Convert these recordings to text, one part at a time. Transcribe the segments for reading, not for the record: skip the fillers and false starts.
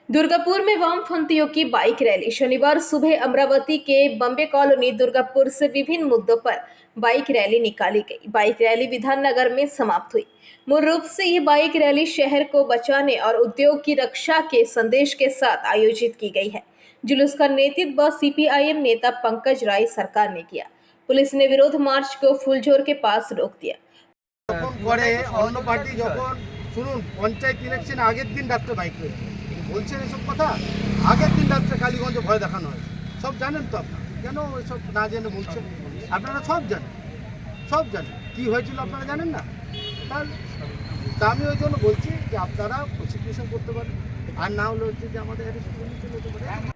दुर्गापुर में वामपंथियों की bike rally. शनिवार सुबह अमरावती के बम्बे कॉलोनी दुर्गापुर से विभिन्न मुद्दों पर बाइक रैली निकाली गई। बाइक रैली विधाननगर में समाप्त हुई। मूल रूप से ये बाइक रैली शहर को बचाने और उद्योग की रक्षा के संदेश के साथ आयोजित की गई है। जुलूस का नेतृत्व सीपीआईएम नेता पंकज राय सरकार ने किया। पुलिस ने विरोध मार्च को फुलझोर के पास रोक दिया। শুনুন, পঞ্চায়েত ইলেকশন আগের দিন রাত্রে বাইক রয়েছে বলছেন এসব কথা। আগের দিন রাত্রে কালীগঞ্জে ভয় দেখানো হয়, সব জানেন তো আপনারা, কেন এসব না জেনে বলছেন? আপনারা সব জানেন কি হয়েছিল, আপনারা জানেন না? তাহলে আমি ওই জন্য বলছি যে আপনারা প্রসিকিউশন করতে পারেন, আর না হলে হচ্ছে যে আমাদের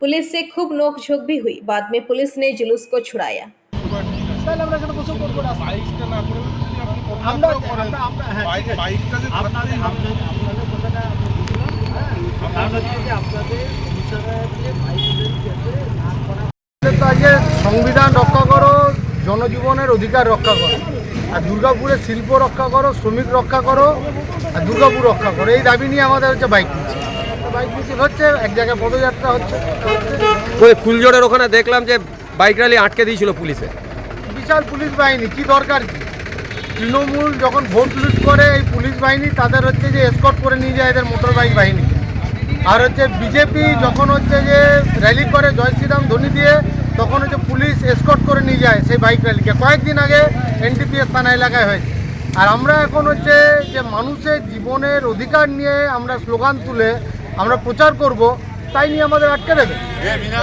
पुलिस से खूब नोकझोंक भी हुई। बाद में पुलिस ने जुलूस को छुड़ाया। তাহলে আমরা কেন বসে করবো না? বাইকটা না করে সংবিধান রক্ষা করো, জনজীবনের অধিকার রক্ষা করো, আর দুর্গাপুরের শিল্প রক্ষা করো, শ্রমিক রক্ষা করো, আর দুর্গাপুর রক্ষা করো, এই দাবি নিয়ে আমাদের হচ্ছে বাইক মিছিল হচ্ছে। এক জায়গায় পদযাত্রা হচ্ছে। ওই ফুলজোড়ের ওখানে দেখলাম যে বাইক র্যালি আটকে দিয়েছিল পুলিশে। বিশাল পুলিশ বাহিনী, কি দরকার কি? তৃণমূল যখন ভোট লুট করে এই পুলিশ বাহিনী তাদের হচ্ছে যে এসকর্ট করে নিয়ে যায় এদের মোটর বাইক বাহিনীকে। আর হচ্ছে বিজেপি যখন হচ্ছে যে র্যালি করে জয় শ্রীরাম ধ্বনি দিয়ে, তখন হচ্ছে পুলিশ এসকর্ট করে নিয়ে যায় সেই বাইক র্যালিকে। কয়েকদিন আগে এনটিপিএস থানা এলাকায় হয়েছে। আর আমরা এখন হচ্ছে যে মানুষের জীবনের অধিকার নিয়ে আমরা স্লোগান তুলে আমরা প্রচার করব, তাই নিয়ে আমাদের আটকে দেবে।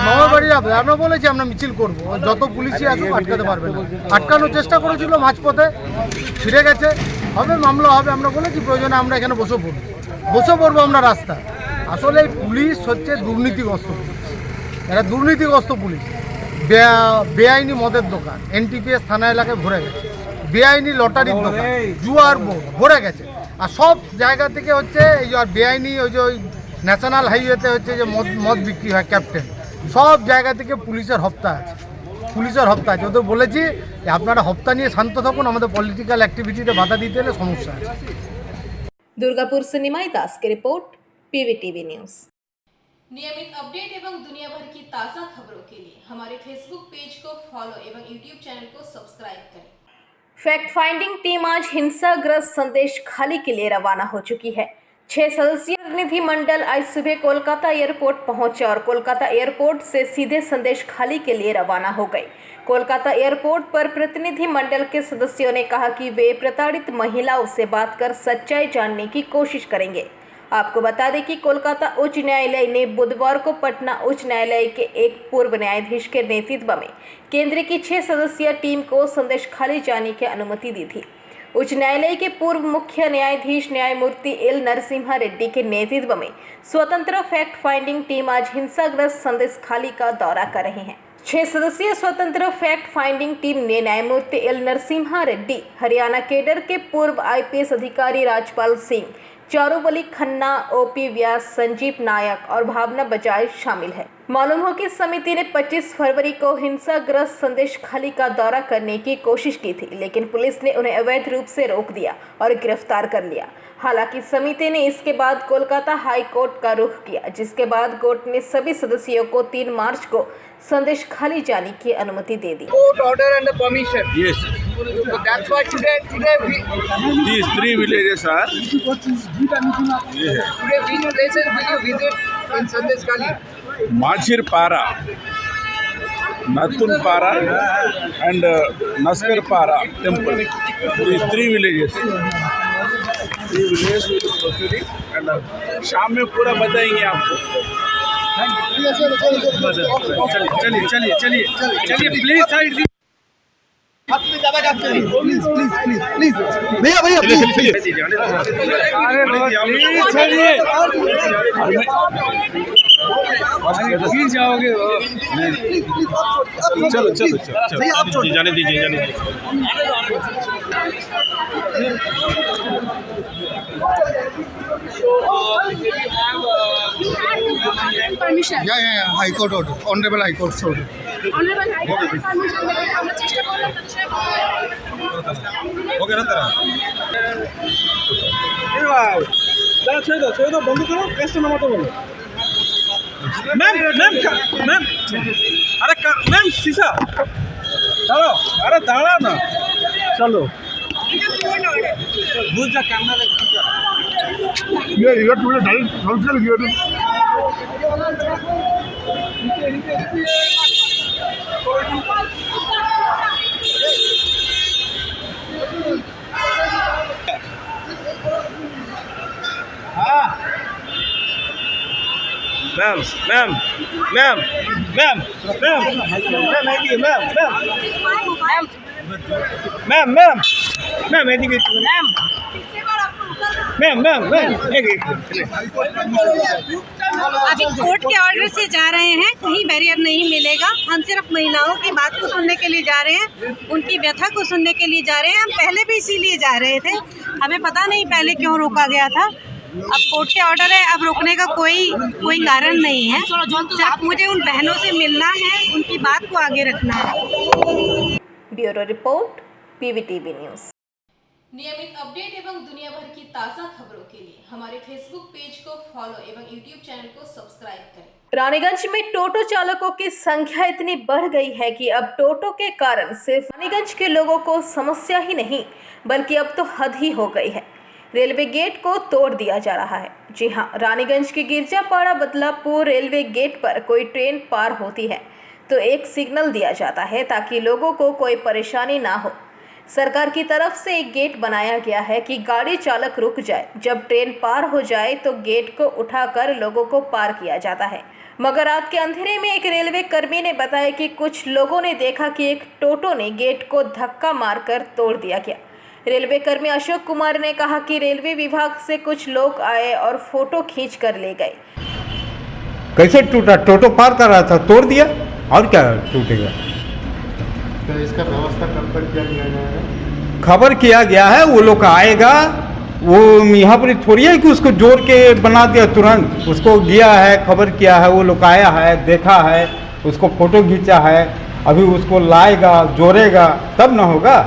মামার বাড়ি যাবে, আমরা বলেছি আমরা মিছিল করব, যত পুলিশই আসুক আটকাতে পারবে না। আটকানোর চেষ্টা করেছিল, মাঝপথে ফিরে গেছে, হবে মামলা হবে। আমরা বলেছি প্রয়োজনে আমরা এখানে বসে পড়বো আমরা রাস্তা। আসলে এই পুলিশ হচ্ছে দুর্নীতিগ্রস্ত পুলিশ, এরা দুর্নীতিগ্রস্ত পুলিশ। বেআইনি মদের দোকান এনটিপিএস থানা এলাকায় ভরে গেছে, বেআইনি লটারির দোকান, জুয়ার বোর্ড ভরে গেছে। আর সব জায়গা থেকে হচ্ছে এই যে বেআইনি ওই যে ন্যাশনাল হাইওয়েতে হচ্ছে যে মদ বিক্রি হয় ক্যাপ্টেন, সব জায়গা থেকে পুলিশের হপ্তা আছে। ওদের বলেছি যে আপনারা হপ্তা নিয়ে শান্ত থাকুন, আমাদের পলিটিক্যাল অ্যাক্টিভিটিতে বাধা দিতে হলে সমস্যা আছে। दुर्गापुर से निमाई दास की रिपोर्ट, पीवीटीवी न्यूज। नियमित अपडेट एवं दुनिया भर की ताज़ा खबरों के लिए हमारे फेसबुक पेज को फॉलो एवं यूट्यूब चैनल को सब्सक्राइब करें। फैक्ट फाइंडिंग टीम आज हिंसाग्रस्त संदेश खाली के लिए रवाना हो चुकी है। 6 सदस्यीय प्रतिनिधिमंडल आज सुबह कोलकाता एयरपोर्ट पहुंचे और कोलकाता एयरपोर्ट से सीधे संदेश खाली के लिए रवाना हो गए। कोलकाता एयरपोर्ट पर प्रतिनिधिमंडल के सदस्यों ने कहा कि वे प्रताड़ित महिलाओं से बात कर सच्चाई जानने की कोशिश करेंगे। आपको बता दें कि कोलकाता उच्च न्यायालय ने बुधवार को पटना उच्च न्यायालय के एक पूर्व न्यायाधीश के नेतृत्व में केंद्र की 6 सदस्यीय टीम को संदेश खाली जाने की अनुमति दी थी। उच्च न्यायालय के पूर्व मुख्य न्यायाधीश न्यायमूर्ति एल नरसिम्हा रेड्डी के नेतृत्व में स्वतंत्र फैक्ट फाइंडिंग टीम आज हिंसाग्रस्त संदेश खाली का दौरा कर रहे हैं। 6 सदस्यीय स्वतंत्र फैक्ट फाइंडिंग टीम ने न्यायमूर्ति एल नरसिम्हा रेड्डी, हरियाणा कैडर के पूर्व आईपीएस अधिकारी राजपाल सिंह, चारुवली खन्ना, ओपी व्यास, संजीव नायक और भावना बजाज शामिल है। मालूम हो कि समिति ने 25 फरवरी को हिंसाग्रस्त संदेश खाली का दौरा करने की कोशिश की थी, लेकिन पुलिस ने उन्हें अवैध रूप से रोक दिया और गिरफ्तार कर लिया। हालांकि समिति ने इसके बाद कोलकाता हाई कोर्ट का रुख किया, जिसके बाद कोर्ट ने सभी सदस्यों को 3 मार्च को संदेश खाली जाने की अनुमति दे दी। Court order and the permission. Yes. So that's why today These 3 villages are. today which places will you visit in Sandesh Kali? Majirpara, Natunpara and Naskarpara temple. These 3 villages. 3 villages will be proceeding and शाम में पूरा बताएंगे आपको. चलिए please side भैया please जाओगे. चलो जाने दीजिए. Permission. Yeah, High Court order, Honorable High Court order. Honorable High Court permission দেবে আমরা চেষ্টা করব ওকে না তারা এই ভাই দাঁড়া ছেড়ে দাও বন্ধ করো, কেসটা নামাতে বলো। मैम मैम मैम अरे मैम शीशा दाঁড়াও अरे दाঁড়া ना चलो बुझ जा कैमरा ये इधर पूरे डायरेक्ट हॉस्पिटल गया ma'am ma'am ma'am ma'am ma'am ma'am आइए मैम मैम मैम मैम आइए मैम मैम मैम अभी कोर्ट के ऑर्डर से जा रहे हैं, कहीं बैरियर नहीं मिलेगा। हम सिर्फ महिलाओं की बात को सुनने के लिए जा रहे हैं, उनकी व्यथा को सुनने के लिए जा रहे हैं। हम पहले भी इसीलिए जा रहे थे, हमें पता नहीं पहले क्यों रोका गया था। अब कोर्ट के ऑर्डर है, अब रोकने का कोई कारण नहीं है। सिर्फ मुझे उन बहनों से मिलना है, उनकी बात को आगे रखना है। Bureau report PVTV news. नियमित अपडेट एवं दुनिया भर की ताज़ा खबरों के लिए हमारे फेसबुक पेज को फॉलो एवं यूट्यूब चैनल को सब्सक्राइब करें। रानीगंज में टोटो चालकों की संख्या इतनी बढ़ गई है कि अब टोटो के कारण सिर्फ रानीगंज के लोगों को समस्या ही नहीं बल्कि अब तो हद ही हो गई है। रेलवे गेट को तोड़ दिया जा रहा है। जी हां, रानीगंज के गिरजापाड़ा बदलापुर रेलवे गेट पर कोई ट्रेन पार होती है तो एक सिग्नल दिया जाता है ताकि लोगों को कोई परेशानी ना हो। सरकार की तरफ से एक गेट बनाया गया है कि गाड़ी चालक रुक जाए, जब ट्रेन पार हो जाए तो गेट को उठाकर लोगों को पार किया जाता है। मगर रात के अंधेरे में एक रेलवे कर्मी ने बताया कि कुछ लोगों ने देखा कि एक टोटो ने गेट को धक्का मारकर तोड़ दिया गया। रेलवे कर्मी अशोक कुमार ने कहा कि रेलवे विभाग से कुछ लोग आए और फोटो खींच कर ले गए। कैसे टूटा? टोटो पार कर रहा था, तोड़ दिया, और क्या टूटेगा? तो इसका व्यवस्था कब तक किया जाएगा? खबर किया गया है, वो लोग आएगा। वो यहाँ पर थोड़ी है कि उसको जोड़ के बना दिया तुरंत, उसको गया है, खबर किया है, वो लोग आया है, देखा है, उसको फोटो खींचा है, अभी उसको लाएगा, जोड़ेगा, तब ना होगा।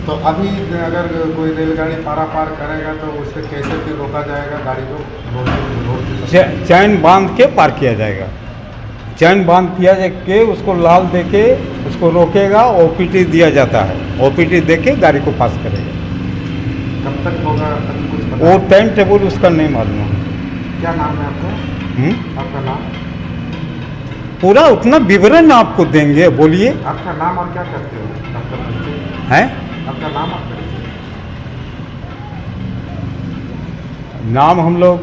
तो अभी अगर कोई रेलगाड़ी पार करेगा तो उससे कैसे फिर रोका जाएगा? गाड़ी को चैन बांध के पार किया जाएगा। चैन बांध किया जाके उसको लाल देके उसको रोकेगा। ओपीटी दिया जाता है, ओपीटी देके गाड़ी को पास करेगा। कब तक होगा कुछ पता? वो टाइम टेबल उसका नहीं मालूम है। क्या नाम है आपका? आपका नाम? पूरा उतना विवरण आपको देंगे, बोलिए। आपका नाम और क्या करते हो? आपका परिचय है? आपका नाम और परिचय? नाम हम लोग,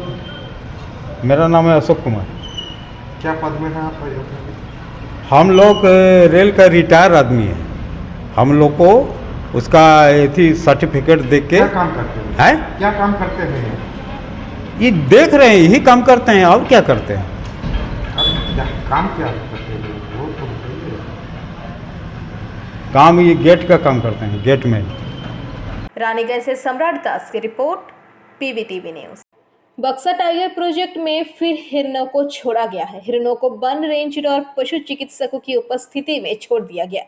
मेरा नाम है अशोक कुमार। क्या पद में है आप? हम लोग रेल का रिटायर आदमी है। हम लोग को उसका थी सर्टिफिकेट देख के। क्या काम करते हैं? हैं? क्या काम करते हैं? ये देख रहे हैं, यही काम करते हैं, और क्या करते हैं? काम क्या करते हैं वो तो बताइए। काम ये गेट का काम करते हैं, गेट में। रानीगंज से सम्राट दास की रिपोर्ट, पीवीटीवी न्यूज। बक्सा टाइगर प्रोजेक्ट में फिर हिरणों को छोड़ा गया है। हिरणों को वन रेंजर और पशु चिकित्सकों की उपस्थिति में छोड़ दिया गया।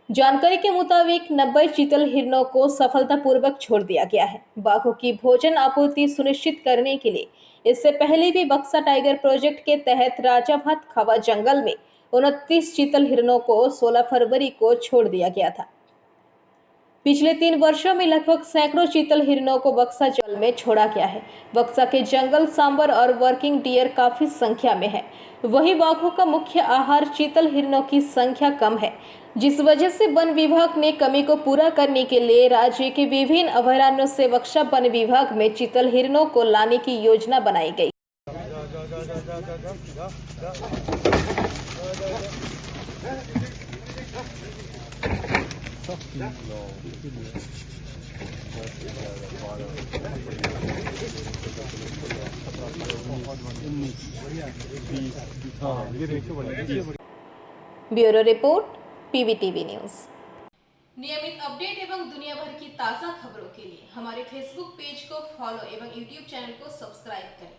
जानकारी के मुताबिक 90 चीतल हिरणों को सफलतापूर्वक छोड़ दिया गया है। बाघों की भोजन आपूर्ति सुनिश्चित करने के लिए इससे पहले भी बक्सा टाइगर प्रोजेक्ट के तहत राजाभात खावा जंगल में 29 चीतल हिरणों को 16 फरवरी को छोड़ दिया गया था। पिछले 3 वर्षों में लगभग सैकड़ों चीतल हिरणों को बक्सा जंगल में छोड़ा गया है। बक्सा के जंगल सांबर और वर्किंग डियर काफी संख्या में है। वहीं बाघों का मुख्य आहार चीतल हिरणों की संख्या कम है, जिस वजह से वन विभाग ने कमी को पूरा करने के लिए राज्य के विभिन्न अभयारण्यों से बक्सा वन विभाग में चीतल हिरणों को लाने की योजना बनाई गई। Bureau report, PVTV news. नियमित अपडेट एवं दुनिया भर की ताज़ा खबरों के लिए हमारे फेसबुक पेज को फॉलो एवं यूट्यूब चैनल को सब्सक्राइब करें।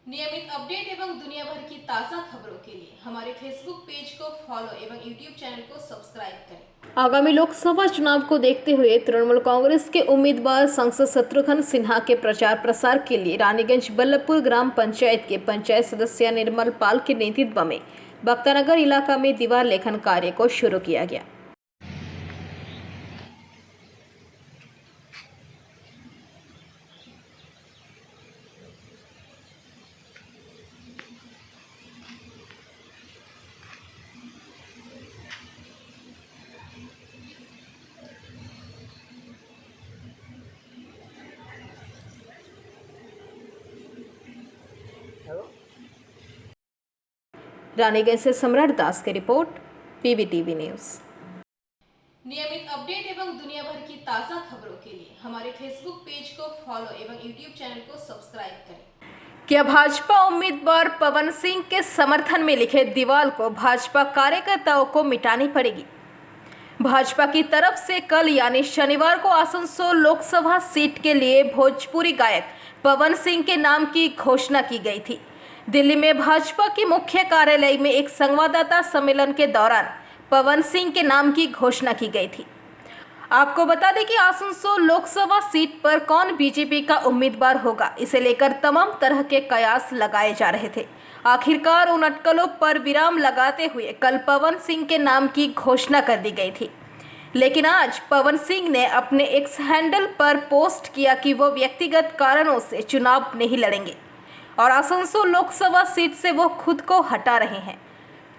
नियमित अपडेट एवं दुनिया भर की ताज़ा खबरों के लिए हमारे फेसबुक पेज को फॉलो एवं यूट्यूब चैनल को सब्सक्राइब करें। आगामी लोकसभा चुनाव को देखते हुए तृणमूल कांग्रेस के उम्मीदवार सांसद शत्रुघ्न सिन्हा के प्रचार प्रसार के लिए रानीगंज बल्लभपुर ग्राम पंचायत के पंचायत सदस्य निर्मल पाल के नेतृत्व में भक्तानगर इलाका में दीवार लेखन कार्य को शुरू किया गया। रानीगंज से सम्राट दास की रिपोर्ट, पीवीटीवी न्यूज। नियमित अपडेट एवं दुनिया भर की ताज़ा खबरों के लिए हमारे फेसबुक पेज को फॉलो एवं यूट्यूब चैनल को सब्सक्राइब करें। क्या भाजपा उम्मीदवार पवन सिंह के समर्थन में लिखे दीवार को भाजपा कार्यकर्ताओं को मिटानी पड़ेगी? भाजपा की तरफ से कल यानी शनिवार को आसनसोल लोकसभा सीट के लिए भोजपुरी गायक पवन सिंह के नाम की घोषणा की गई थी। दिल्ली में भाजपा के मुख्य कार्यालय में एक संवाददाता सम्मेलन के दौरान पवन सिंह के नाम की घोषणा की गई थी। आपको बता दें कि आसनसोल लोकसभा सीट पर कौन बीजेपी का उम्मीदवार होगा, इसे लेकर तमाम तरह के कयास लगाए जा रहे थे। आखिरकार उन अटकलों पर विराम लगाते हुए कल पवन सिंह के नाम की घोषणा कर दी गई थी। लेकिन आज पवन सिंह ने अपने एक्स हैंडल पर पोस्ट किया कि वो व्यक्तिगत कारणों से चुनाव नहीं लड़ेंगे और आसनसोल लोकसभा सीट से वो खुद को हटा रहे हैं।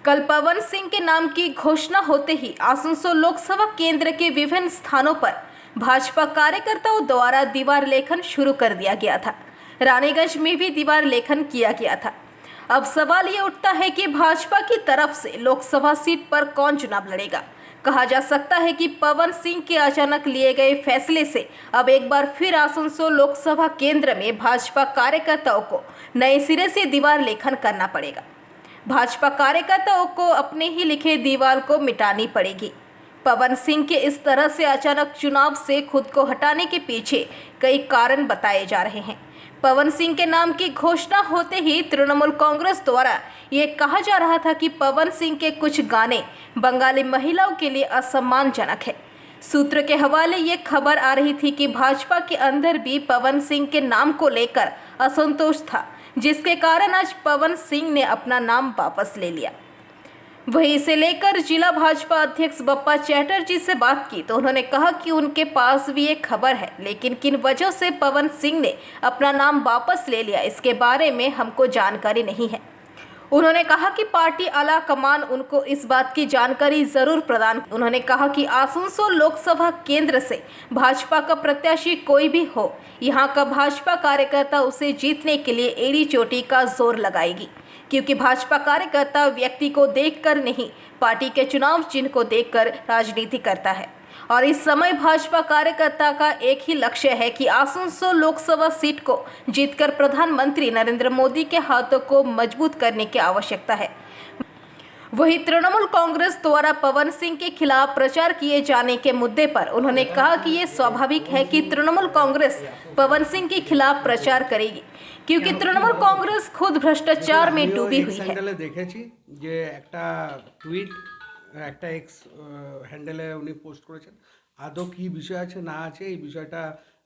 कल पवन सिंह के नाम की घोषणा होते ही आसनसोल लोकसभा केंद्र के विभिन्न स्थानों पर भाजपा कार्यकर्ताओं द्वारा दीवार लेखन शुरू कर दिया गया था। रानीगंज में भी दीवार लेखन किया गया था। अब सवाल ये उठता है कि भाजपा की तरफ से लोकसभा सीट पर कौन चुनाव लड़ेगा। कहा जा सकता है कि पवन सिंह के अचानक लिए गए फैसले से अब एक बार फिर आसनसोल लोकसभा केंद्र में भाजपा कार्यकर्ताओं को नए सिरे से दीवार लेखन करना पड़ेगा। भाजपा कार्यकर्ताओं को अपने ही लिखे दीवार को मिटानी पड़ेगी। पवन सिंह के इस तरह से अचानक चुनाव से खुद को हटाने के पीछे कई कारण बताए जा रहे हैं। पवन सिंह के नाम की घोषणा होते ही तृणमूल कांग्रेस द्वारा ये कहा जा रहा था कि पवन सिंह के कुछ गाने बंगाली महिलाओं के लिए असम्मानजनक है। सूत्र के हवाले ये खबर आ रही थी कि भाजपा के अंदर भी पवन सिंह के नाम को लेकर असंतोष था, जिसके कारण आज पवन सिंह ने अपना नाम वापस ले लिया। वहीं इसे लेकर जिला भाजपा अध्यक्ष बप्पा चैटर्जी से बात की तो उन्होंने कहा कि उनके पास भी एक खबर है, लेकिन किन वजह से पवन सिंह ने अपना नाम वापस ले लिया इसके बारे में हमको जानकारी नहीं है। उन्होंने कहा कि पार्टी आला कमान उनको इस बात की जानकारी जरूर प्रदान। उन्होंने कहा कि आसनसोल लोकसभा केंद्र से भाजपा का प्रत्याशी कोई भी हो, यहाँ का भाजपा कार्यकर्ता उसे जीतने के लिए एड़ी चोटी का जोर लगाएगी, क्योंकि भाजपा कार्यकर्ता व्यक्ति को देखकर नहीं, पार्टी के चुनाव चिन्ह को देखकर राजनीति करता है। और इस समय भाजपा कार्यकर्ता का एक ही लक्ष्य है कि आसनसोल लोकसभा सीट को जीतकर प्रधानमंत्री नरेंद्र मोदी के हाथों को मजबूत करने की आवश्यकता है। वहीं तृणमूल कांग्रेस द्वारा पवन सिंह के खिलाफ प्रचार किए जाने के मुद्दे पर उन्होंने कहा कि ये स्वाभाविक है कि तृणमूल कांग्रेस पवन सिंह के खिलाफ प्रचार करेगी, क्योंकि तृणमूल कांग्रेस खुद भ्रष्टाचार में डूबी हुई है। দেখেছি যে একটা টুইট একটা এক্স হ্যান্ডেলে উনি পোস্ট করেছেন। আদৌ কী বিষয় আছে না আছে এই বিষয়টা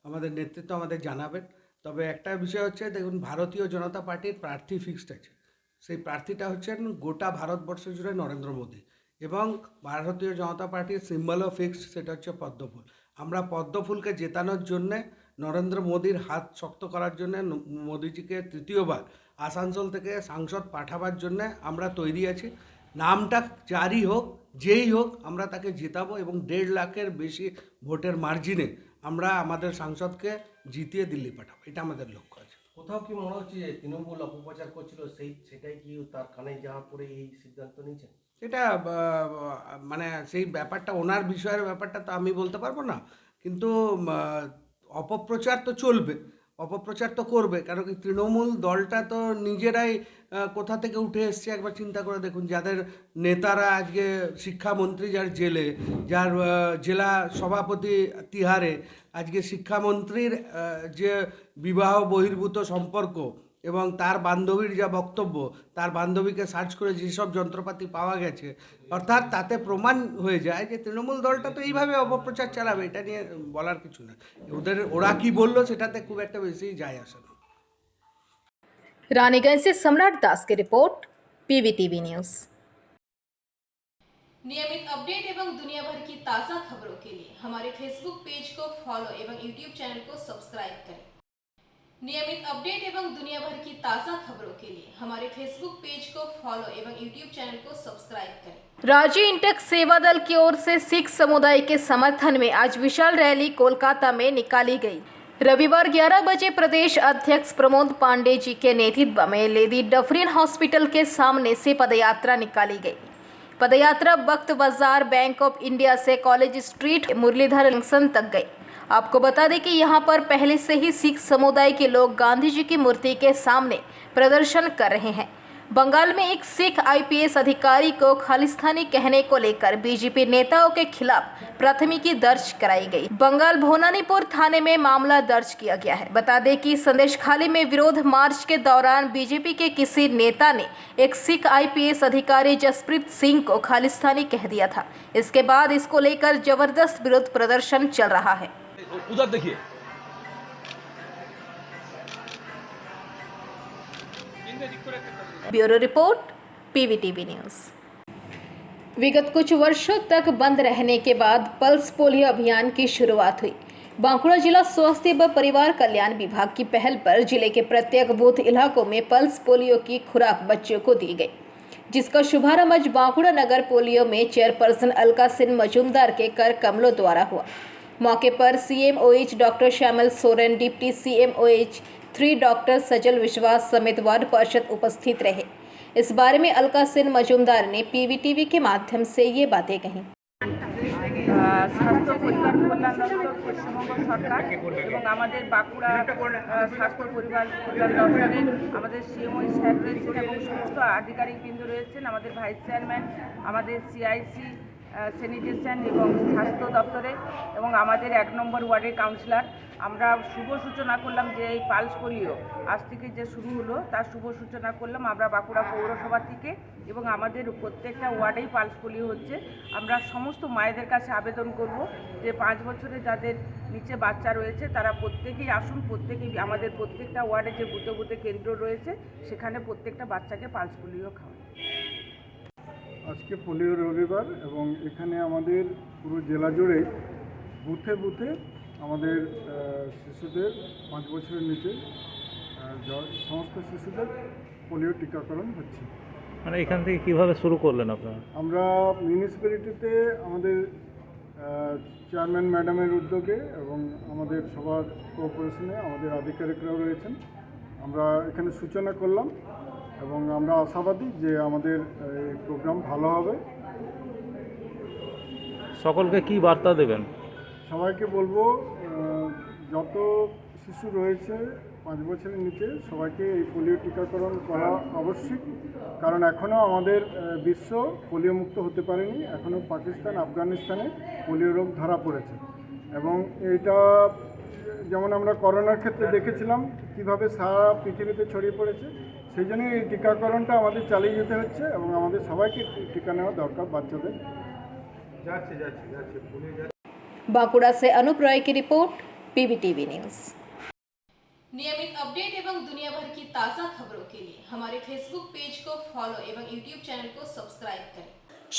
আমাদের নেতৃত্ব আমাদের জানাবেন। তবে একটা বিষয় হচ্ছে, দেখুন, ভারতীয় জনতা পার্টির প্রার্থী ফিক্সড আছে। সেই প্রার্থীটা হচ্ছেন গোটা ভারতবর্ষ জুড়ে নরেন্দ্র মোদী, এবং ভারতীয় জনতা পার্টির সিম্বলও ফিক্সড, সেটা হচ্ছে পদ্মফুল। আমরা পদ্মফুলকে জেতানোর জন্যে, নরেন্দ্র মোদীর হাত শক্ত করার জন্যে, মোদীজিকে তৃতীয়বার আসানসোল থেকে সাংসদ পাঠাবার জন্যে আমরা তৈরি আছি। নামটা যারই হোক, যেই হোক, আমরা তাকে জেতাবো এবং 1.5 লাখের বেশি ভোটের মার্জিনে আমরা আমাদের সাংসদকে জিতিয়ে দিল্লি পাঠাবো। এটা আমাদের লক্ষ্য আছে। কোথাও কি মনে হচ্ছে যে তৃণমূল অপপ্রচার করছিল, সেটাই কি তার কানে যাওয়া পরে এই সিদ্ধান্ত নিয়েছেন? এটা মানে সেই ব্যাপারটা, ওনার বিষয়ের ব্যাপারটা তো আমি বলতে পারবো না, কিন্তু অপপ্রচার তো চলবে, অপপ্রচার তো করবে। কারণ কি, তৃণমূল দলটা তো নিজেরাই কোথা থেকে উঠে এসছে একবার চিন্তা করে দেখুন। যাদের নেতারা আজকে শিক্ষামন্ত্রী, যার জেলে, যার জেলা সভাপতি তিহারে, আজকে শিক্ষামন্ত্রীর যে বিবাহ বহির্ভূত সম্পর্ক এবং তার বান্ধবীর যা বক্তব্য, তার বান্ধবীকে সার্চ করে যেসব যন্ত্রপাতি পাওয়া গেছে, অর্থাৎ তাতে প্রমাণ হয়ে যায় যে তৃণমূল দলটা তো এইভাবে অপপ্রচার চালাবে, এটা নিয়ে বলার কিছু না। ওরা কি বললো সেটাতে খুব একটা বেশি যায় আসে না। रानीगंज से सम्राट दास की रिपोर्ट, पीवीटीवी न्यूज़। नियमित अपडेट एवं दुनिया भर की ताज़ा खबरों के लिए हमारे फेसबुक पेज को फॉलो एवं यूट्यूब चैनल को सब्सक्राइब करें। नियमित अपडेट एवं दुनिया भर की ताज़ा खबरों के लिए हमारे फेसबुक पेज को फॉलो एवं यूट्यूब चैनल को सब्सक्राइब करें। राज्य इंटक सेवा दल की ओर से सिख समुदाय के समर्थन में आज विशाल रैली कोलकाता में निकाली गई। रविवार 11 बजे प्रदेश अध्यक्ष प्रमोद पांडे जी के नेतृत्व में लेडी डफरिन हॉस्पिटल के सामने से पदयात्रा निकाली गई। पदयात्रा वक्त बाजार, बैंक ऑफ इंडिया से कॉलेज स्ट्रीट, मुरलीधर जंक्शन तक गई। आपको बता दें कि यहाँ पर पहले से ही सिख समुदाय के लोग गांधी जी की मूर्ति के सामने प्रदर्शन कर रहे हैं। बंगाल में एक सिख आईपीएस अधिकारी को खालिस्तानी कहने को लेकर बीजेपी नेताओं के खिलाफ प्राथमिकी दर्ज कराई गई। बंगाल भोनानीपुर थाने में मामला दर्ज किया गया है। बता दें कि संदेशखाली में विरोध मार्च के दौरान बीजेपी के किसी नेता ने एक सिख आईपीएस अधिकारी जसप्रीत सिंह को खालिस्तानी कह दिया था। इसके बाद इसको लेकर जबरदस्त विरोध प्रदर्शन चल रहा है। उधर देखिए, ब्यूरो रिपोर्ट, पीवीटीवी न्यूज़। विगत कुछ वर्षों तक बंद रहने के बाद पल्स पोलियो अभियान की शुरुआत हुई। बांकुड़ा जिला स्वास्थ्य व परिवार कल्याण विभाग की पहल पर जिले के प्रत्येक बूथ इलाकों में पल्स पोलियो की खुराक बच्चों को दी गई, जिसका शुभारंभ आज बांकुड़ा नगर पोलियो में चेयरपर्सन अलका सिंह मजूमदार के कर कमलों द्वारा हुआ। मौके पर CMOH doctor Shyamal Soren, deputy CMOH 3 doctor Sajal Biswas समेत वार्ड पार्षद उपस्थित रहे। इस बारे में अलका सिंह मजूमदार ने पीवीटीवी के माध्यम से ये बातें कहीं। স্বাস্থ্য পরিবার কল্যাণ দপ্তর পশ্চিমবঙ্গ সরকার এবং আমাদের বাঁকুড়া স্বাস্থ্য পরিবার কল্যাণ দপ্তরের আমাদের CMOH সাহেব রয়েছেন এবং সমস্ত আধিকারিকবৃন্দ রয়েছেন, আমাদের ভাইস চেয়ারম্যান, আমাদের CIC স্যানিটেশন এবং স্বাস্থ্য দপ্তরে এবং আমাদের 1 নম্বর ওয়ার্ডের কাউন্সিলর। আমরা শুভ সূচনা করলাম যে এই পালস পোলিও আজ থেকে যে শুরু হলো তার শুভ সূচনা করলাম আমরা বাঁকুড়া পৌরসভা থেকে এবং আমাদের প্রত্যেকটা ওয়ার্ডেই পালস পোলিও হচ্ছে। আমরা সমস্ত মায়েদের কাছে আবেদন করব যে 5 বছরের যাদের নিচে বাচ্চা রয়েছে তারা প্রত্যেকেই আসুন, প্রত্যেকেই আমাদের প্রত্যেকটা ওয়ার্ডে যে বুথে বুথে কেন্দ্র রয়েছে সেখানে প্রত্যেকটা বাচ্চাকে পালস পোলিও খাওয়ান। আজকে পোলিও রবিবার এবং এখানে আমাদের পুরো জেলা জুড়ে বুথে বুথে আমাদের শিশুদের 5 বছরের নিচে সমস্ত শিশুদের পোলিও টিকাকরণ হচ্ছে। মানে এখান থেকে কিভাবে শুরু করলেন আপনারা? আমরা মিউনিসিপ্যালিটিতে আমাদের চেয়ারম্যান ম্যাডামের উদ্যোগে এবং আমাদের সবার কোঅপারেশনে আমাদের আধিকারিকরাও রয়েছেন, আমরা এখানে সূচনা করলাম এবং আমরা আশাবাদী যে আমাদের এই প্রোগ্রাম ভালো হবে। সকলকে কি বার্তা দেবেন? সবাইকে বলবো যত শিশু রয়েছে 5 বছরের নিচে সবাইকে এই পোলিও টিকাকরণ করা আবশ্যক, কারণ এখনও আমাদের বিশ্ব পোলিও মুক্ত হতে পারেনি। এখনও পাকিস্তান, আফগানিস্তানে পোলিও রোগ ধরা পড়েছে এবং এটা যেমন আমরা করোনার ক্ষেত্রে দেখেছিলাম কীভাবে সারা পৃথিবীতে ছড়িয়ে পড়েছে, সেই জন্য এই টিকাকরণটা আমাদের চালিয়ে যেতে হচ্ছে এবং আমাদের সবাইকে টিকা নেওয়া দরকার বাচ্চাদের। बांकुड़ा से अनूप रॉय की रिपोर्ट, पीवीटीवी न्यूज़। नियमित अपडेट एवं दुनिया भर की ताज़ा खबरों के लिए हमारे फेसबुक पेज को फॉलो एवं यूट्यूब चैनल को सब्सक्राइब करें।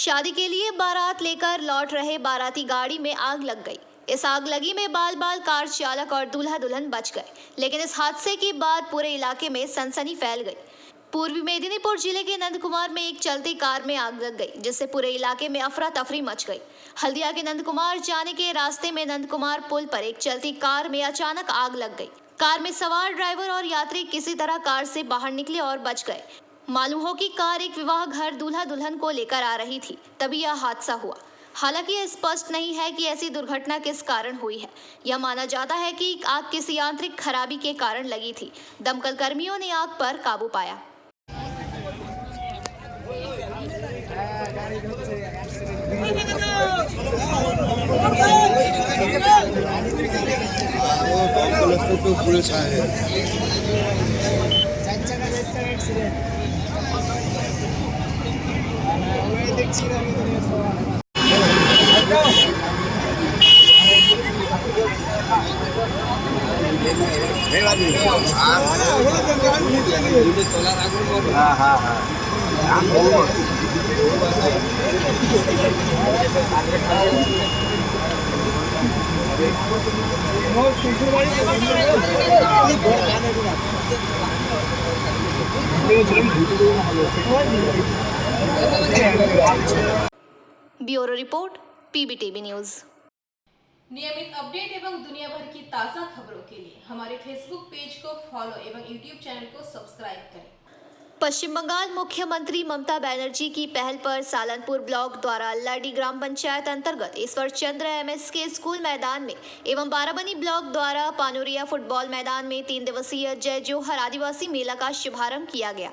शादी के लिए बारात लेकर लौट रहे बाराती गाड़ी में आग लग गई। इस आग लगी में बाल बाल कार चालक और दूल्हा दुल्हन बच गए, लेकिन इस हादसे के बाद पूरे इलाके में सनसनी फैल गई। पूर्वी मेदिनीपुर जिले के नंदकुमार में एक चलती कार में आग लग गई, जिससे पूरे इलाके में अफरा तफरी मच गई। हल्दिया के नंदकुमार जाने के रास्ते में नंदकुमार पुल पर एक चलती कार में अचानक आग लग गई। कार में सवार ड्राइवर और यात्री किसी तरह कार से बाहर निकले और बच गए। मालूम हो कि कार एक विवाह घर दूल्हा दुल्हन को लेकर आ रही थी, तभी यह हादसा हुआ। हालांकि यह स्पष्ट नहीं है कि ऐसी दुर्घटना किस कारण हुई है। यह माना जाता है कि आग किसी यांत्रिक खराबी के कारण लगी थी। दमकल कर्मियों ने आग पर काबू पाया। Bureau report PBTV news. नियमित अपडेट एवं दुनिया भर की ताज़ा खबरों के लिए हमारे फेसबुक पेज को फॉलो एवं यूट्यूब चैनल को सब्सक्राइब करें। पश्चिम बंगाल मुख्यमंत्री ममता बनर्जी की पहल पर सालनपुर ब्लॉक द्वारा लाडी ग्राम पंचायत अंतर्गत ईश्वर चंद्र एमएसके स्कूल मैदान में एवं बाराबनी ब्लॉक द्वारा पानोरिया फुटबॉल मैदान में 3 दिवसीय जय जोहर आदिवासी मेला का शुभारंभ किया गया।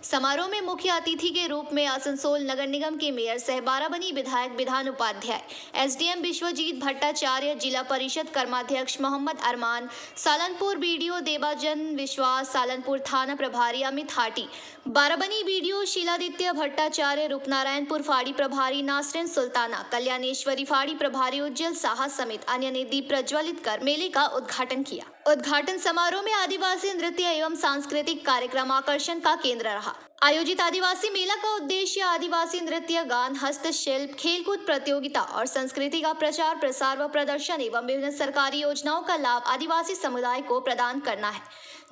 समारोह में मुख्य अतिथि के रूप में आसनसोल नगर निगम के मेयर सह बाराबनी विधायक विधान उपाध्याय, एसडीएम विश्वजीत भट्टाचार्य, जिला परिषद कर्माध्यक्ष मोहम्मद अरमान, सालनपुर बीडीओ देवाजन विश्वास, सालनपुर थाना प्रभारी अमित हाटी, बाराबनी बीडीओ शीलादित्य भट्टाचार्य, रूपनारायणपुर फाड़ी प्रभारी नासरिन सुल्ताना, कल्याणेश्वरी फाड़ी प्रभारी उज्जवल साहा समेत अन्य ने दीप प्रज्वलित कर मेले का उद्घाटन किया। उद्घाटन समारोह में आदिवासी नृत्य एवं सांस्कृतिक कार्यक्रम आकर्षण का केंद्र रहा। आयोजित आदिवासी मेला का उद्देश्य आदिवासी नृत्य, गान, हस्तशिल्प, खेलकूद प्रतियोगिता और संस्कृति का प्रचार प्रसार व प्रदर्शन एवं विभिन्न सरकारी योजनाओं का लाभ आदिवासी समुदाय को प्रदान करना है,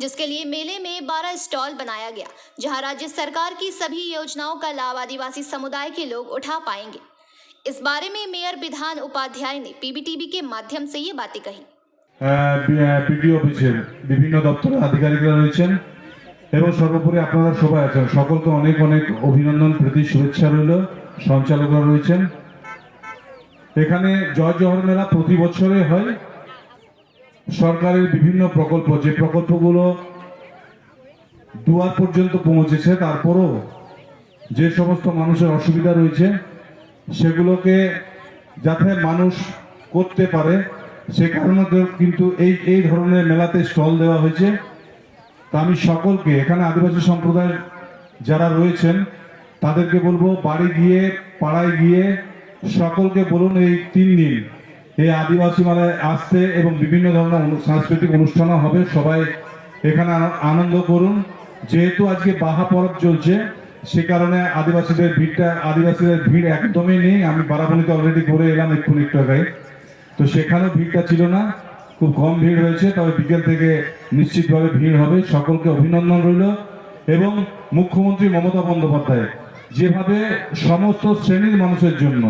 जिसके लिए मेले में 12 स्टॉल बनाया गया, जहां राज्य सरकार की सभी योजनाओं का लाभ आदिवासी समुदाय के लोग उठा पाएंगे। इस बारे में मेयर विधान उपाध्याय ने पीबीटीवी के माध्यम से ये बातें कही। পিডিও অফিসের বিভিন্ন দপ্তরের আধিকারিকরা রয়েছেন এবং সর্বোপরি আপনারা সবাই আছেন, সকলকে অনেক অনেক অভিনন্দন, প্রীতি, শুভেচ্ছা রইল। সঞ্চালকরা রয়েছেন। এখানে জয় জোহর মেলা প্রতি বছরে হয়। সরকারের বিভিন্ন প্রকল্প, যে প্রকল্পগুলো দুয়ার পর্যন্ত পৌঁছেছে, তারপরও যে সমস্ত মানুষের অসুবিধা রয়েছে সেগুলোকে যাতে মানুষ করতে পারে সে কারণে কিন্তু এই ধরনের মেলাতে স্টল দেওয়া হয়েছে। তা আমি সকলকে, এখানে আদিবাসী সম্প্রদায়ের যারা রয়েছেন তাদেরকে বলবো, বাড়ি গিয়ে পাড়ায় গিয়ে সকলকে বলুন এই 3 দিন এই আদিবাসী মেলায় আসতে এবং বিভিন্ন ধরনের সাংস্কৃতিক অনুষ্ঠানও হবে। সবাই এখানে আনন্দ করুন। যেহেতু আজকে বাহা পরব চলছে সে কারণে আদিবাসীদের ভিড় একদমই নেই। আমি বারাবণীতে অলরেডি ঘুরে এলাম একটু আগে, তো সেখানেও ভিড়টা ছিল না, খুব কম ভিড় হয়েছে। তবে বিকেল থেকে নিশ্চিতভাবে ভিড় হবে। সকলকে অভিনন্দন রইল। এবং মুখ্যমন্ত্রী মমতা বন্দ্যোপাধ্যায় যেভাবে সমস্ত শ্রেণীর মানুষের জন্য,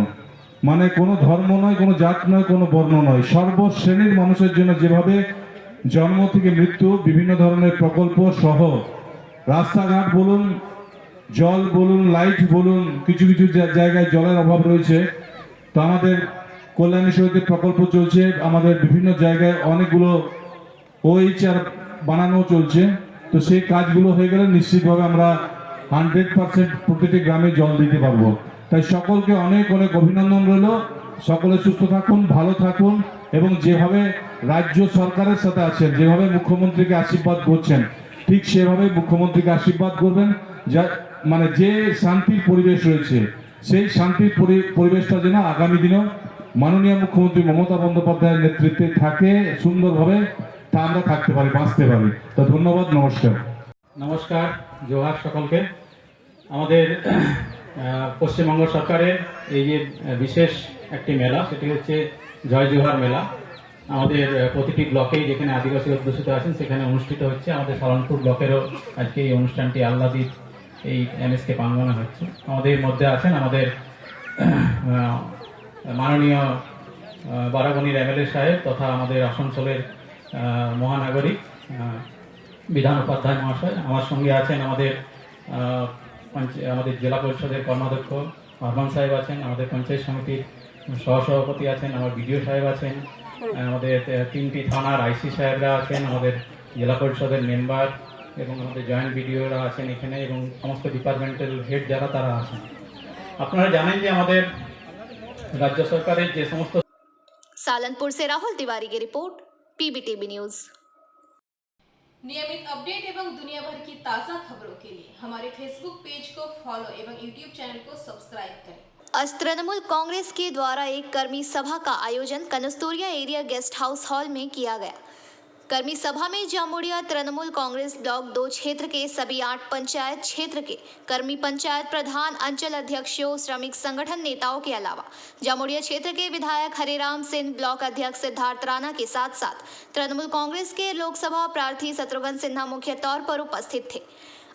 মানে কোনো ধর্ম নয়, কোনো জাত নয়, কোনো বর্ণ নয়, সর্বশ্রেণীর মানুষের জন্য যেভাবে জন্ম থেকে মৃত্যু বিভিন্ন ধরনের প্রকল্প সহ রাস্তাঘাট বলুন, জল বলুন, লাইট বলুন, কিছু কিছু জায়গায় জলের অভাব রয়েছে, তো আমাদের কল্যাণী সহিতের প্রকল্প চলছে। আমাদের বিভিন্ন জায়গায় অনেকগুলো ওএইচআর বানানো চলছে। তো সেই কাজগুলো হয়ে গেলে নিশ্চিতভাবে আমরা 100% প্রতিটি গ্রামে জল দিতে পারবো। তাই সকলকে অনেক অনেক অভিনন্দন রইল। সকলে সুস্থ থাকুন, ভালো থাকুন এবং যেভাবে রাজ্য সরকারের সাথে আছেন, যেভাবে মুখ্যমন্ত্রীকে আশীর্বাদ করছেন, ঠিক সেভাবে মুখ্যমন্ত্রীকে আশীর্বাদ করবেন। যা মানে যে শান্তির পরিবেশ রয়েছে সেই শান্তির পরিবেশটা যেন আগামী দিনেও মাননীয় মুখ্যমন্ত্রী মমতা বন্দ্যোপাধ্যায়ের নেতৃত্বে থাকে সুন্দরভাবে, তা আমরা থাকতে পারি, বাঁচতে পারি। তো ধন্যবাদ, নমস্কার। নমস্কার, জোহার সকলকে। আমাদের পশ্চিমবঙ্গ সরকারের এই যে বিশেষ একটি মেলা, সেটি হচ্ছে জয় জোহার মেলা। আমাদের প্রতিটি ব্লকেই যেখানে আদিবাসী অধ্যুষিত আছেন সেখানে অনুষ্ঠিত হচ্ছে। আমাদের সালনপুর ব্লকেরও আজকে এই অনুষ্ঠানটি আহ্লাদিত এই এমএসকে প্রাঙ্গণে হচ্ছে। আমাদের মধ্যে আছেন আমাদের মাননীয় বারাবণীর এমএলএ সাহেব তথা আমাদের আসানসোলের মহানাগরিক বিধান উপাধ্যায় মহাশয়। আমার সঙ্গে আছেন আমাদের জেলা পরিষদের কর্মাধ্যক্ষ আরমান সাহেব আছেন, আমাদের পঞ্চায়েত সমিতির সহসভাপতি আছেন, আমার বিডিও সাহেব আছেন, আমাদের 3টি থানার আইসি সাহেবরা আছেন, আমাদের জেলা পরিষদের মেম্বার এবং আমাদের জয়েন্ট বিডিওরা আছেন এখানে, এবং সমস্ত ডিপার্টমেন্টাল হেড যারা তারা আছেন। আপনারা জানেন যে আমাদের রাজ্য সরকারের যে সমস্ত। सालनपुर से राहुल तिवारी की रिपोर्ट, पीबीटीवी न्यूज। नियमित अपडेट एवं दुनिया भर की ताज़ा खबरों के लिए हमारे फेसबुक पेज को फॉलो एवं यूट्यूब चैनल को सब्सक्राइब करें। आज तृणमूल कांग्रेस के द्वारा एक कर्मी सभा का आयोजन कनस्तूरिया एरिया गेस्ट हाउस हॉल में किया गया। कर्मी सभा में जामुड़िया तृणमूल कांग्रेस ब्लॉक 2 क्षेत्र के सभी 8 पंचायत क्षेत्र के कर्मी, पंचायत प्रधान, अंचल अध्यक्षों, श्रमिक संगठन नेताओं के अलावा जामुड़िया क्षेत्र के विधायक हरिराम सिंह, ब्लॉक अध्यक्ष सिद्धार्थ राणा के साथ साथ तृणमूल कांग्रेस के लोकसभा प्रार्थी शत्रुघ्न सिन्हा मुख्य तौर पर उपस्थित थे।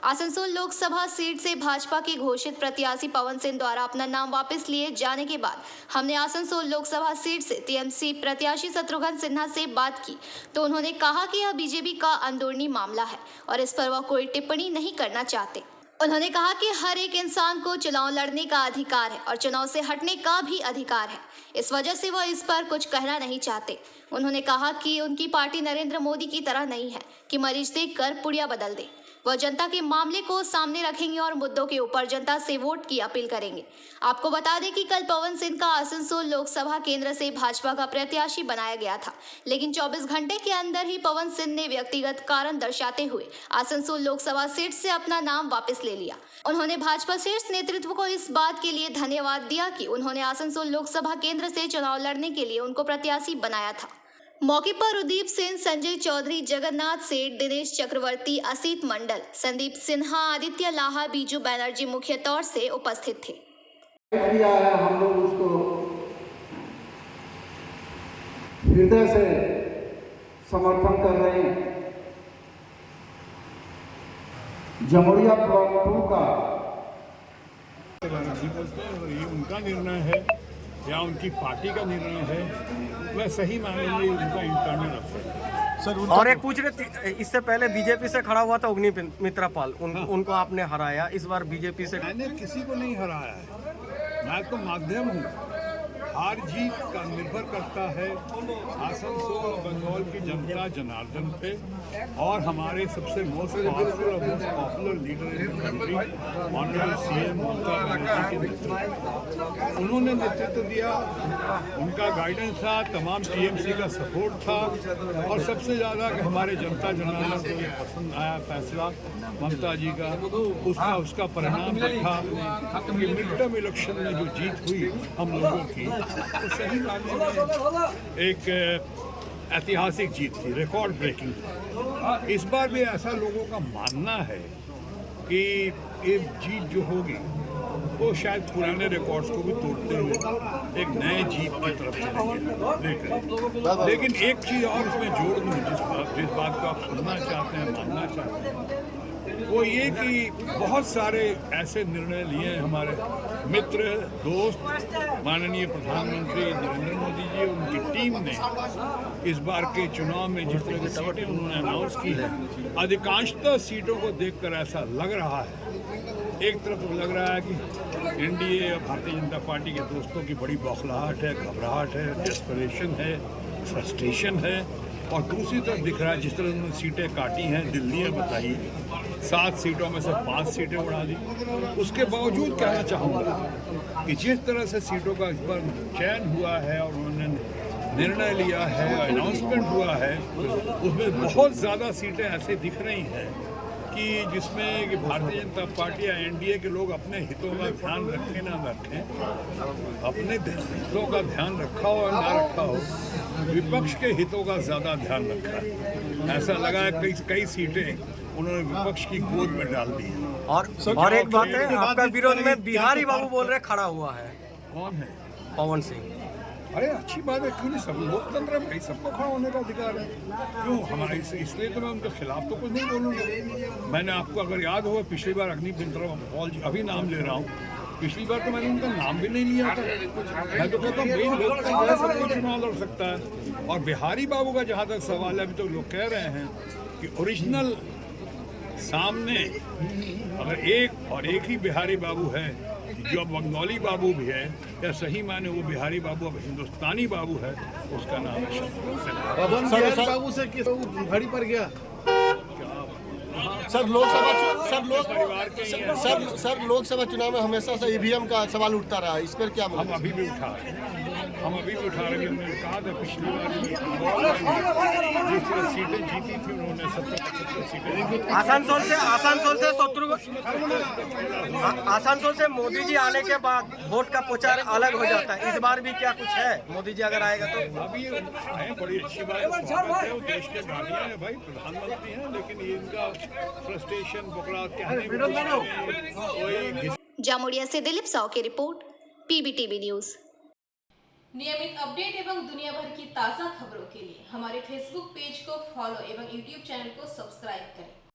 आसनसोल लोकसभा सीट से भाजपा के घोषित प्रत्याशी पवन सिंह द्वारा अपना नाम वापस लिए जाने के बाद हमने आसनसोल लोकसभा सीट से टीएमसी प्रत्याशी शत्रुघ्न सिन्हा से बात की तो उन्होंने कहा कि यह बीजेपी का अंदरूनी मामला है और इस पर वह कोई टिप्पणी नहीं करना चाहते। उन्होंने कहा कि हर एक इंसान को चुनाव लड़ने का अधिकार है और चुनाव से हटने का भी अधिकार है, इस वजह से वह इस पर कुछ कहना नहीं चाहते। उन्होंने कहा कि उनकी पार्टी नरेंद्र मोदी की तरह नहीं है कि मरीज देखकर पुड़िया बदल दे। वह जनता के मामले को सामने रखेंगे और मुद्दों के ऊपर जनता से वोट की अपील करेंगे। आपको बता दें कि कल पवन सिंह का आसनसोल लोकसभा केंद्र से भाजपा का प्रत्याशी बनाया गया था, लेकिन 24 घंटे के अंदर ही पवन सिंह ने व्यक्तिगत कारण दर्शाते हुए आसनसोल लोकसभा सीट से अपना नाम वापस ले लिया। उन्होंने भाजपा शीर्ष नेतृत्व को इस बात के लिए धन्यवाद दिया कि उन्होंने आसनसोल लोकसभा केंद्र से चुनाव लड़ने के लिए उनको प्रत्याशी बनाया था। मौके पर उदीप सेन, संजय चौधरी, जगन्नाथ सेठ, दिनेश चक्रवर्ती, असित मंडल, संदीप सिन्हा, आदित्य लाहा, बीजू बैनर्जी मुख्य तौर से उपस्थित थे। हम लोग उसको हृदय से समर्थन कर रहे हैं। जमुड़िया ब्लॉक 2 का ये उनका निर्णय है या उनकी पार्टी का निर्णय है, वह सही मायने में उनका इंटरनल अफसर सर। और एक पूछ रहे थे, इससे पहले बीजेपी से खड़ा हुआ था अग्नि मित्रापाल, उनको आपने हराया, इस बार बीजेपी से? मैंने किसी को नहीं हराया है, मैं तो माध्यम हूँ। हार जीत का निर्भर करता है आसनसोल बंगाल की जनता जनार्दन पे और हमारे सबसे मोस्ट पावरफुल और most popular leader in the country honourable CM Mamata Banerjee के नेतृत्व। उन्होंने नेतृत्व दिया, उनका गाइडेंस था, तमाम टीएमसी का सपोर्ट था और सबसे ज़्यादा हमारे जनता जनार्दन को ये पसंद आया फैसला ममता जी का। उसका परिणाम देखा कि मिड टर्म इलेक्शन में जो जीत हुई हम लोगों की, तो सही मायने में एक ऐतिहासिक जीत थी, रिकॉर्ड ब्रेकिंग। इस बार भी ऐसा लोगों का मानना है कि ये जीत जो होगी वो शायद पुराने रिकॉर्ड्स को भी तोड़ते हुए एक नए जीत की तरफ चलेंगे। लेकिन एक चीज़ और इसमें जोड़ दूँ, जिस बात को आप सुनना चाहते हैं, मानना चाहते हैं, वो ये कि बहुत सारे ऐसे निर्णय लिए हमारे मित्र, दोस्त, माननीय प्रधानमंत्री नरेंद्र मोदी जी और उनकी टीम ने इस बार के चुनाव में जिस तरह की सीटें उन्होंने अनाउंस की है, अधिकांशतः सीटों को देखकर ऐसा लग रहा है, एक तरफ लग रहा है कि एनडीए और भारतीय जनता पार्टी के दोस्तों की बड़ी बौखलाहट है, घबराहट है, डेस्परेशन है, फ्रस्ट्रेशन है, और दूसरी तरफ दिख रहा है जिस तरह उन्होंने सीटें काटी हैं, दिल्ली है बताइए 7 सीटों में से 5 सीटें उड़ा दी। उसके बावजूद कहना चाहूँगा कि जिस तरह से सीटों का इस बार चयन हुआ है और उन्होंने निर्णय लिया है, अनाउंसमेंट हुआ है, उसमें बहुत ज़्यादा सीटें ऐसे दिख रही हैं कि जिसमें कि भारतीय जनता पार्टी या एनडीए के लोग अपने हितों का ध्यान रखें ना रखें, अपने हितों का ध्यान रखा हो या ना रखा हो, विपक्ष के हितों का ज़्यादा ध्यान रखा है। ऐसा लगा है कई सीटें उन्होंने विपक्ष की गोद में डाल दी। और एक बात है, आपका विरोध में बिहारी बाबू बोल रहे खड़ा हुआ है। कौन है? पवन सिंह। अरे अच्छी बात है, क्यों नहीं, सब लोकतंत्र में सबको खड़ा होने का अधिकार है, क्यों हमारे इसलिए तो मैं उनके खिलाफ तो कुछ नहीं बोलूँगा। मैंने आपको अगर याद होगा पिछली बार अग्नि मित्रापाल जी, अभी नाम ले रहा हूँ, पिछली बार तो मैंने उनका नाम भी नहीं लिया था। मैं तो कहता हूँ भाई लोकतंत्र है, सबको चुनाव लड़ सकता है। और बिहारी बाबू का जहाँ तक सवाल है, अभी तो लोग कह रहे हैं कि ओरिजिनल सामने अगर एक ही बिहारी बाबू है, जो बंगाली बाबू भी है या सही माने वो बिहारी बाबू अब हिंदुस्तानी बाबू है, उसका नाम है बाबू से घड़ी पर गया। सर लोकसभा चुनाव में हमेशा से ईवीएम का सवाल उठता रहा है, इस पर क्या हम अभी भी उठा रहे हैं, हमने कहा था पिछली बार जिस तरह सीटें जीती थी उन्होंने 70-75 सीटें। आसनसोल से मोदी जी आने के बाद वोट का प्रचार अलग हो जाता है। इस बार भी क्या कुछ है, मोदी जी अगर आएगा तो? अभी है, बड़ी अच्छी बात है, वो देश के गाड़ियाँ हैं भाई, प्रधानमंत्री हैं, लेकिन ये इनका फ्रस्ट्रेशन पकड़ा कहने जामुड़िया से दिलीप साव की रिपोर्ट, PBTV न्यूज। नियमित अपडेट एवं दुनिया भर की ताज़ा खबरों के लिए हमारे फेसबुक पेज को फॉलो एवं यूट्यूब चैनल को सब्सक्राइब करें।